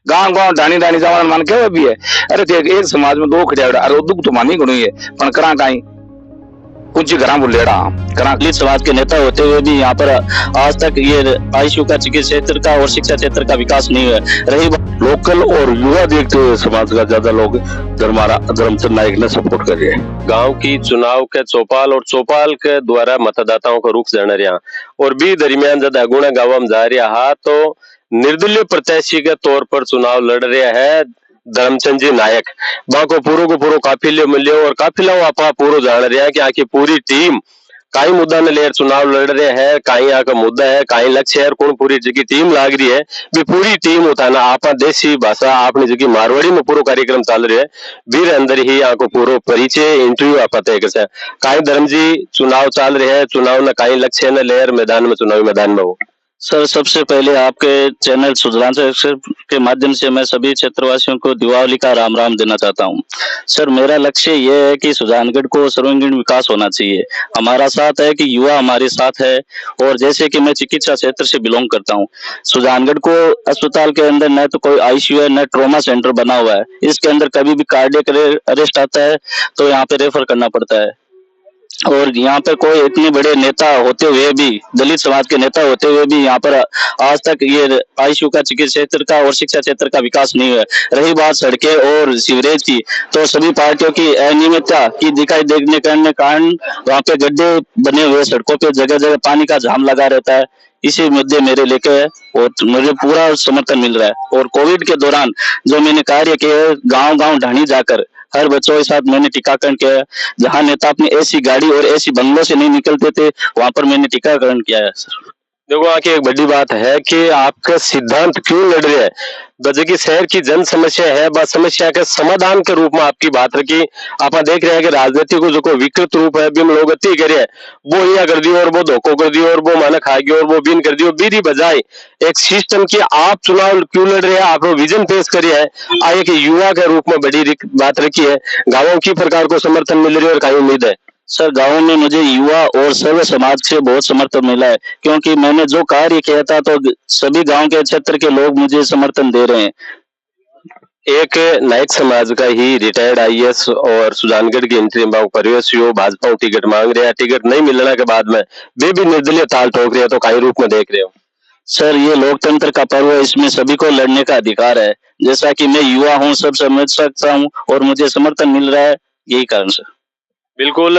गांव गांव ढाणी ढाणी जावा मान के भी है। अरे ते एक समाज में दो खड़िया अरे दुख तो मानी गुणी है पण करा काई कुछ घरा बुलेड़ा करा। दलित समाज के नेता होते हुए भी यहाँ पर आज तक ये आईसीयू का, चिकित्सा क्षेत्र का और शिक्षा क्षेत्र का विकास नहीं हुआ। रही लोकल और युवा देखते हुए समाज का ज्यादा लोग धर्मचंद नायक ने सपोर्ट करिए। गांव की चुनाव के चौपाल और चौपाल के द्वारा मतदाताओं को रुख जाना रहा और भी दरमियान जब अगुणा गांव में जा रहा तो निर्दलीय प्रत्याशी के तौर पर चुनाव लड़ रहा है धर्मचंद जी नायक। बाको को पूरो काफिले मिले और काफिला आपा पूरो जान रहा है कि आखिर पूरी टीम काई मुद्दा ने लेकर चुनाव लड़ रहे हैं, काई आका मुद्दा है, काई लक्ष्य है, कौन पूरी जगह टीम लाग रही है भी पूरी टीम होता ना आपा देसी भाषा आपने जगह मारवाड़ी में पूरा कार्यक्रम चल रहे है बीर अंदर ही आपको पूरा परिचय इंटरव्यू आप तय कर काई धर्म जी चुनाव चल रहे हैं, चुनाव न काई लक्ष्य न लेयर मैदान में चुनावी मैदान में हो। सर सबसे पहले आपके चैनल सुधांशु के माध्यम से मैं सभी क्षेत्रवासियों को दीपावली का राम राम देना चाहता हूं। सर मेरा लक्ष्य ये है कि सुजानगढ़ को सर्वांगीण विकास होना चाहिए। हमारा साथ है कि युवा हमारे साथ है और जैसे कि मैं चिकित्सा क्षेत्र से बिलोंग करता हूं, सुजानगढ़ को अस्पताल के अंदर न तो कोई आईसीयू है न ट्रॉमा सेंटर बना हुआ है। इसके अंदर कभी भी कार्डियक अरेस्ट आता है तो यहाँ पे रेफर करना पड़ता है और यहाँ पर कोई इतने बड़े नेता होते हुए भी, दलित समाज के नेता होते हुए भी यहाँ पर आज तक ये आईसीयू का, चिकित्सा क्षेत्र का और शिक्षा क्षेत्र का विकास नहीं हुआ। रही बात सड़कें और सीवरेज की तो सभी पार्टियों की अनियमितता की दिखाई देने के कारण वहाँ पे गड्ढे बने हुए, सड़कों पे जगह जगह पानी का जाम लगा रहता है। इसी मुद्दे मेरे लेके है और मुझे पूरा समर्थन मिल रहा है। और कोविड के दौरान जो मैंने कार्य किया गांव गांव ढाणी जाकर हर बच्चों के साथ मैंने टीकाकरण किया। जहां नेता अपनी ऐसी गाड़ी और ऐसी बंगलों से नहीं निकलते थे वहां पर मैंने टीकाकरण किया है। सर देखो आके एक बड़ी बात है कि आपका सिद्धांत क्यों लड़ रहे हैं बजे की शहर की जन समस्या है बस समस्या के समाधान के रूप में आपकी बात रखी। आप देख रहे हैं कि राजनीति को जो कोई विकृत रूप है भी लोग अति करे वो हिया कर दियो और वो धोखो कर दियो और वो माना खा गयो और वो बीन कर दियो बीरी बजाय एक सिस्टम की आप चुनाव क्यों लड़ रहे हैं, आप विजन पेश करिए है आए कि युवा के रूप में बड़ी बात रखी है। गाँवों की प्रकार को समर्थन मिल रही है और कहीं उम्मीद है। सर गांव में मुझे युवा और सर्व समाज से बहुत समर्थन मिला है क्योंकि मैंने जो कार्य किया था तो सभी गांव के क्षेत्र के लोग मुझे समर्थन दे रहे हैं। एक नायक समाज का ही रिटायर्ड आईएएस और सुजानगढ़ की एंट्री प्रवेश हो भाजपा टिकट मांग रहे हैं, टिकट नहीं मिलने के बाद में वे भी निर्दलीय ताल ठोक रहे हैं तो कई रूप में देख रहे हो। सर ये लोकतंत्र का पर्व है, इसमें सभी को लड़ने का अधिकार है। जैसा कि मैं युवा हूँ, सब समझ सकता हूँ और मुझे समर्थन मिल रहा है, यही कारण सर। बिल्कुल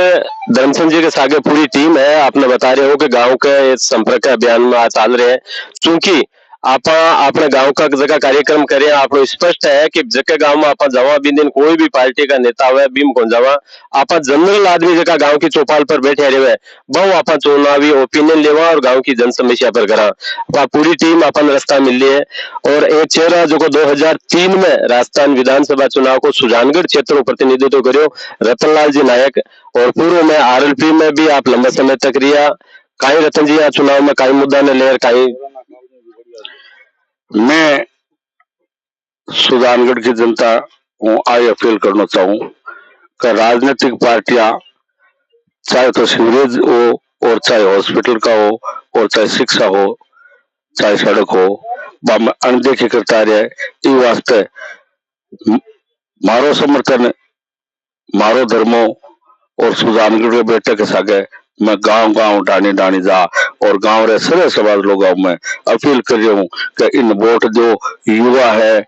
धर्मचंद जी के सागे पूरी टीम है। आपने बता रहे हो कि गांव के संपर्क अभियान में आज चल रहे हैं क्योंकि आप अपने गांव का जगह कार्यक्रम करें आप स्पष्ट है कि जगह गांव में आप जवा भी दिन कोई भी पार्टी का नेता हुआ बीम कौन जावा आप जनरल आदमी जगह गांव की चौपाल पर बैठे रहे बहु आप चुनावी ओपिनियन लेवा और गांव की जन समस्या पर करा पूरी टीम अपन रास्ता मिल रही है। और एक चेहरा जो को 2003 में राजस्थान विधानसभा चुनाव को सुजानगढ़ क्षेत्र में प्रतिनिधित्व करो रतनलाल जी नायक और पूर्व में आरएलपी में भी आप लंबा समय तक रिया। काई रतन जी चुनाव में काई मुद्दा ने लेर काई मैं सुजानगढ़ की जनता को आई अपील करना चाहूँ कि राजनीतिक पार्टियां चाहे तो सीवरेज हो और चाहे हॉस्पिटल का हो और चाहे शिक्षा हो चाहे सड़क हो अनदेखी करता रहे इस वास्ते मारो समर्थन मारो धर्मो और सुजानगढ़ के बेटे के सागे मैं गांव गांव डाणी डाणी जा और गांव रे सारे समाज लोगों में अपील कर रही हूँ कि इन वोट जो युवा है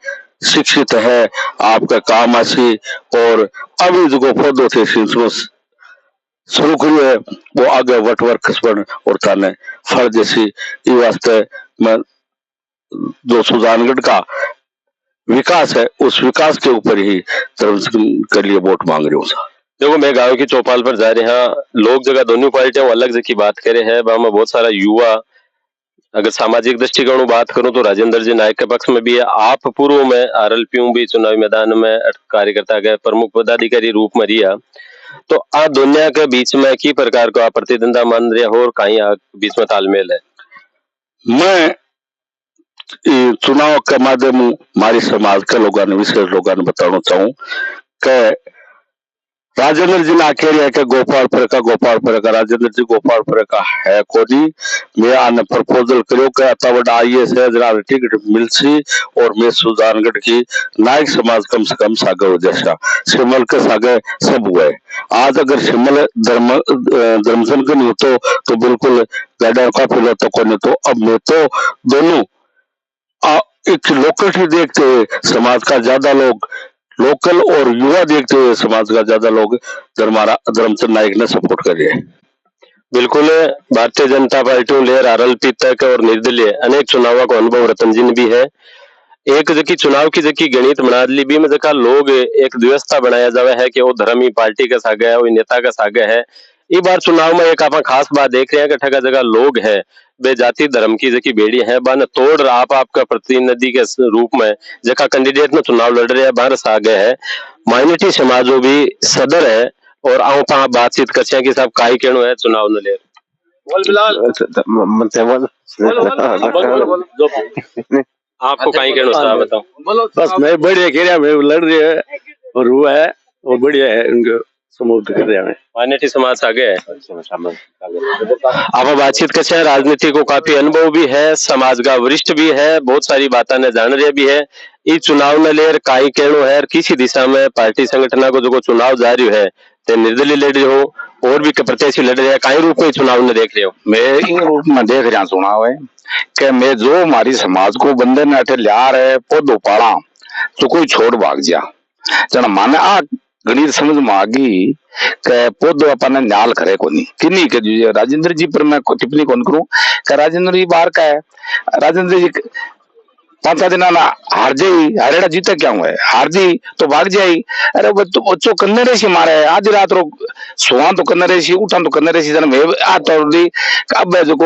शिक्षित है आपका काम आसी और अभी जो पौधों थे शुरू करिए है वो आगे वटवर खसबन और थाने फल जैसी इस वास्ते मैं जो सुजानगढ़ का विकास है उस विकास के ऊपर ही के लिए वोट मांग रही हूँ। देखो मैं गांव की चौपाल पर जा रहे हैं लोग जगह दोनों पार्टियां अलग जगह की बात करे हैं में बहुत सारा युवा अगर सामाजिक दृष्टिकोण बात करूं तो राजेंद्र जी नायक के पक्ष में भी है। आप पूर्व में आरएलपी भी चुनावी मैदान में कार्यकर्ता के प्रमुख पदाधिकारी रूप में रिया तो आ दुनिया के बीच में की प्रकार का प्रतिद्वंदा मान रहे हो और कहीं बीच में तालमेल है। मैं चुनाव के माध्यम हमारी समाज के लोगों ने विशेष लोगों ने बताना चाहूँ कि राजेंद्र जी ने आखे है कि गोपालपुर का राजेंद्र जी गोपालपुर का है कोनी। मैं आने प्रपोजल करो कि अतवड आईएएस है जरा टिकट मिलसी और मैं सुजानगढ़ की नायक समाज कम से कम सागे हो जैसा शिमल के सागे सब हुए। आज अगर शिमल धर्मसन के नहीं होतो तो बिल्कुल गाड़ा का फिर तो कोने तो अब मैं तो दोनों एक लोकल देखते हुए समाज का ज्यादा लोग लोकल और युवा देखते हुए समाज का ज्यादा लोग धर्मचंद नायक ने सपोर्ट करे। बिल्कुल भारतीय जनता पार्टी लेर आरएलपी तक और निर्दलीय अनेक चुनावों का अनुभव रतन जी ने भी है। एक जकी चुनाव की जकी गणित बना ली भी में जका लोग एक व्यवस्था बनाया जावे है कि वो धर्मी पार्टी का सागे है वो नेता का सागे है। इस बार चुनाव में एक आप खास बात देख रहे हैं कि ठगा जगह लोग है वे जाति धर्म की जकी बेड़ी है बन तोड़ आपका प्रतिनिधि के रूप में जका कैंडिडेट में चुनाव लड़ रहे हैं बाहर सागे है माइनॉरिटी समाजों भी सदर है और आओ पा बातचीत कर कि साहब काई कहनो है चुनाव न ले आपको काई कहनो साहब बताओ। बस मैं बढ़िया कह रहा मैं लड़ रही है और हुआ है और बढ़िया है उनको समूह कर रहे हैं माइनॉरिटी समाज आगे है। आप बातचीत कर हैं राजनीति को काफी अनुभव भी है समाज का वरिष्ठ भी है बहुत सारी बातें ने जान रहे भी है। इस चुनाव में लेर काई कहनो है किसी दिशा में पार्टी संगठन को जो चुनाव जारी है ते निर्दलीय लड़ रहे हो और भी प्रत्याशी लड़ रहे हैं काई रूप में चुनाव में देख रहे हो। मैं इन रूप में देख रहा चुनाव है कि मैं जो हमारी समाज को बंदे ने अठे लिया रहे पौधो पाला तो कोई छोड़ भाग जा जना माने आ गणित समझ में आ गई कि पौधो अपन न्याल करे कोनी किन्नी के राजेंद्र जी पर मैं टिप्पणी कौन करूं कि राजेंद्र जी बाहर का है। राजेंद्र जी 5 दिन हार जाई हरेड़ा जीते क्या हुआ है हार जी तो भाग जाई अरे बच्चों कन्ने रेसी मारे आज रात रो सुहा तो कन्ने रेसी उठा तो कन्ने रेसी जन मैं आ तोड़ दी अब जो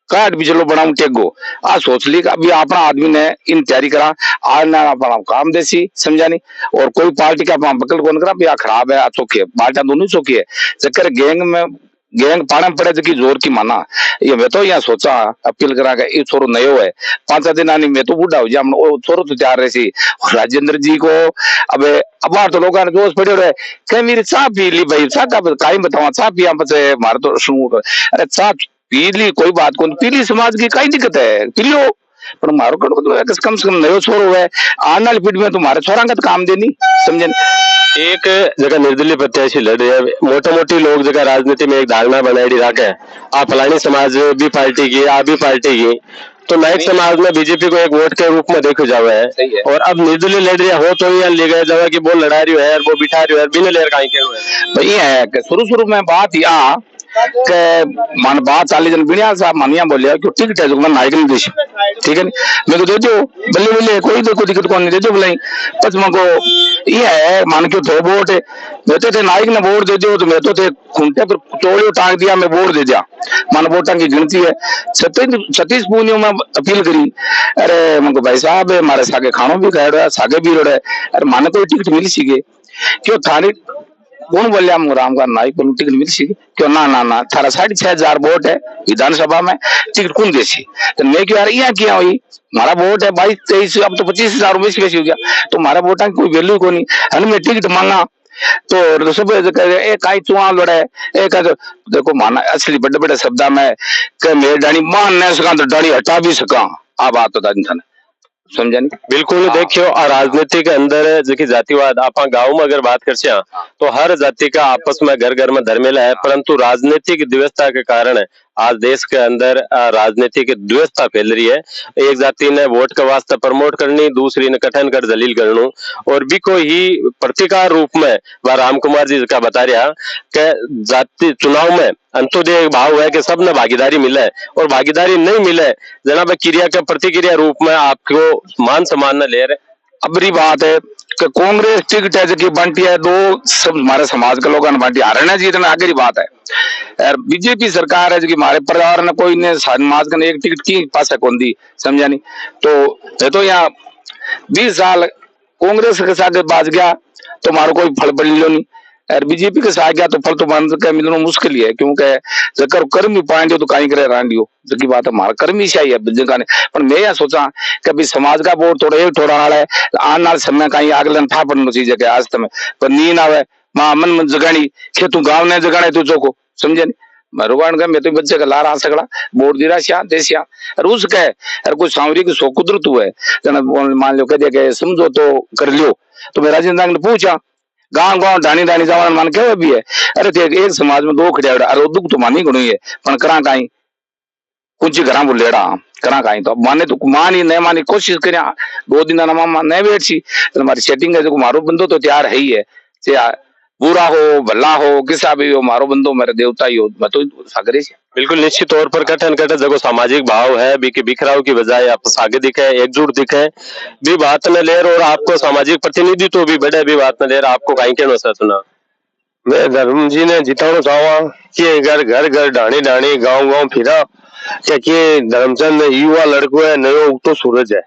काट भी चलो बनाऊ टेगो आ सोच ली अभी अपना आदमी ने इन तैयारी करा आज ना अपना काम देसी समझा नहीं और कोई पार्टी का अपना बकल कौन करा भी खराब है चौकी है पार्टियां दोनों चौकी है चक्कर गैंग पाने पड़े जो जोर की माना ये मैं तो यहाँ सोचा अपील करा के ये छोरो नयो है 5 दिन आनी मैं तो बूढ़ा हो जा छोरो तो तैयार रहे सी राजेंद्र जी को अब तो लोगों ने जोश पड़े रहे कह मेरी चाह पी ली भाई चाह का काई बतावा चाह पिया बचे मारे तो शुरू अरे चाह पीली कोई बात कौन पीली समाज की कई दिक्कत है पी लो पर मारो कम से कम नयो छोरो है आने वाली पीढ़ी में तुम्हारे छोरा का काम देनी समझे। एक जगह निर्दलीय प्रत्याशी लड़ रहे हैं मोटे मोटी लोग जगह राजनीति में एक धारणा बनाई रखे आप फलानी समाज भी पार्टी की आप भी पार्टी की तो नायक समाज में बीजेपी को एक वोट के रूप में देखो जावे है और अब निर्दलीय लड़ रहे हो तो यहाँ ले गए जावे कि वो लड़ा रही है वो बिठा रही है बिना लेर कहीं के भाई है शुरू में बात यहाँ के मन बात चाली जन बिनिया साहब मानिया बोलिया कि टिकट है जो मैं नायक नहीं देश ठीक है मेरे को दे दो बल्ले बल्ले कोई दिक्कत कौन नहीं दे दो बुलाई बस मको ये है मान के दो वोट है मैं तो थे नायक ने वोट दे दो तो मैं तो थे खूंटे पर चोड़ियों टांग दिया मैं वोट दे दिया मान वोटा की गिनती है 36 पूनियों में अपील करी अरे मको भाई साहब हमारे सागे खानों भी कह रहा है सागे भी रहा है अरे माने कोई टिकट मिली सी क्यों थाने कौन बोलिया राम का नायक को टिकट मिल सी क्यों ना थारा 6,500 वोट है विधानसभा में टिकट कौन देसी तो मैं क्यों यार यहाँ किया हुई हमारा वोट है 22-23 अब तो 25,000 बेसी बेसी हो गया तो हमारा वोटा की कोई वैल्यू को नहीं है मैं टिकट मांगा तो सब एक आई चुआ लड़े एक देखो माना असली बड़े बड़े शब्द में कि मैं डाणी मान नहीं सका तो डाणी हटा भी सका आ बात तो था समझा नहीं बिल्कुल देखियो राजनीति के अंदर जो जातिवाद आप गाँव में अगर बात कर तो हर जाति का आपस में घर घर में धर्मेला है परंतु राजनीतिक व्यवस्था के कारण आज देश के अंदर राजनीतिक द्वेषता फैल रही है। एक जाति ने वोट के वास्ते प्रमोट करनी दूसरी ने कठन कर दलील करनू और भी को ही प्रतिकार रूप में वह राम कुमार जी का बता रहा कि जाति चुनाव में अंत्योदय भाव है कि सब ने भागीदारी मिले और भागीदारी नहीं मिले जनाब क्रिया के प्रतिक्रिया रूप में आपको मान सम्मान न ले रहे। अबरी बात है कि कांग्रेस टिकट है जो बंटी है दो सब हमारे समाज के लोगों ने बंटी हरियाणा जीतना आगे बात है यार बीजेपी सरकार है जो हमारे परिवार ने कोई ने समाज का एक टिकट की पास है कौन दी समझा नहीं तो यहाँ 20 साल कांग्रेस के साथ बाज गया तो हमारा कोई फल पड़ लो नहीं यार बीजेपी के साथ गया तो फल तो बंद का मिलना मुश्किल ही है क्योंकि जकर कर्म ही पाएंगे तो कहीं करे रांडियो जो बात है हमारा कर्म ही चाहिए जगह ने पर मैं यह सोचा कि अभी समाज का वोट थोड़ा एक थोड़ा हाल है आने वाले समय कहीं आगलन था पड़ना चीज है आज तक पर नींद आवे मां मन में जगानी के तू गांव ने जगाने तू चोको समझे नहीं भगवान का मैं तो बच्चे का लारा सकड़ा बोर्ड दिरा श्या देसिया और उस कहे और कोई सांवरी की सो कुदरत हुए जना मान लो कह दिया के समझो तो कर लियो तो मैं राजेंद्र ने पूछा गांव गांव ढाणी ढाणी जवान मान के भी है अरे ते एक समाज में दो खड़िया अरे दुख तो मानी गणु है पण करा काई कुछ घरा बुलेड़ा करा काई तो माने तो मानी नहीं मानी कोशिश करिया 2 दिन ना मामा नहीं बैठी तो हमारी सेटिंग है जो मारो बंदो तो तैयार है ही है बुरा हो भला हो किसा भी हो मारो बंदो मेरे देवता ही हो मैं तो सागरे से बिल्कुल निश्चित तौर पर कठन कठन जगह सामाजिक भाव है बी के बिखराव की बजाय आप सागे दिखे एकजुट दिखे भी बात न लेर और आपको सामाजिक प्रतिनिधित्व भी बड़े भी बात न लेर आपको कहीं कहना सुना मैं धर्म जी ने जिताना चाहवा कि घर घर घर ढाणी ढाणी गांव गांव फिरा क्या धर्मचंद युवा लड़को है नयो उगतो सूरज है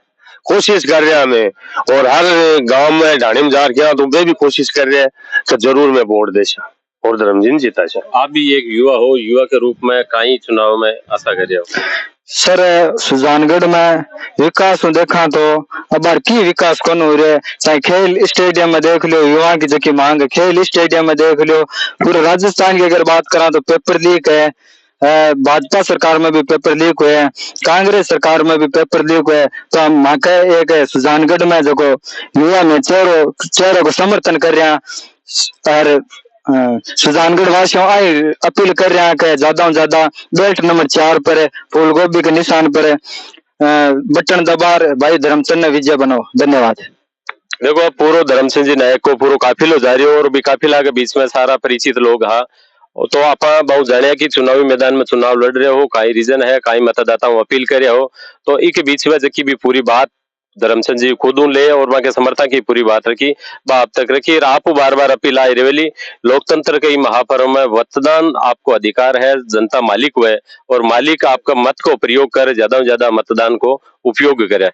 कोशिश कर रहे हैं हमें और हर गांव में ढाणी में जा रहे तो वे भी कोशिश कर रहे हैं कि जरूर मैं वोट देशा और धर्मजी ने जीता है। आप भी एक युवा हो युवा के रूप में कहीं चुनाव में आशा कर रहे हो सर सुजानगढ़ में विकास देखा तो अब की विकास कौन हो रहा है चाहे खेल स्टेडियम में देख लो युवा की जकी मांग खेल स्टेडियम में देख लो पूरे राजस्थान की अगर बात करा तो पेपर लीक है भाजपा सरकार में भी पेपर लीक हुए हैं कांग्रेस सरकार में भी पेपर लीक हुए तो हम माके एक सुजानगढ़ में जो युवा में चेहरों को समर्थन कर रहे हैं और सुजानगढ़ वासियों आई अपील कर रहे हैं कि ज्यादा से ज्यादा बेल्ट नंबर 4 पर फूल गोभी के निशान पर बटन दबार भाई धर्मचंद ने विजय बनाओ। धन्यवाद। देखो पूर्व धर्म सिंह जी नायक को पूरा काफिलो जा रही हो और भी काफिला के बीच में सारा परिचित लोग हाँ तो आप बहुत जाने कि चुनावी मैदान में चुनाव लड़ रहे हो कई रीजन है कई मतदाताओं अपील करे हो तो इस बीच में जबकि भी पूरी बात धर्मचंद जी खुद ले और वहां के समर्थन की पूरी बात रखी बाप तक रखी आप बार बार अपील आई रेवली लोकतंत्र के महापर्व में मतदान आपको अधिकार है जनता मालिक हुए और मालिक आपका मत को प्रयोग कर ज्यादा से ज्यादा मतदान को उपयोग करे।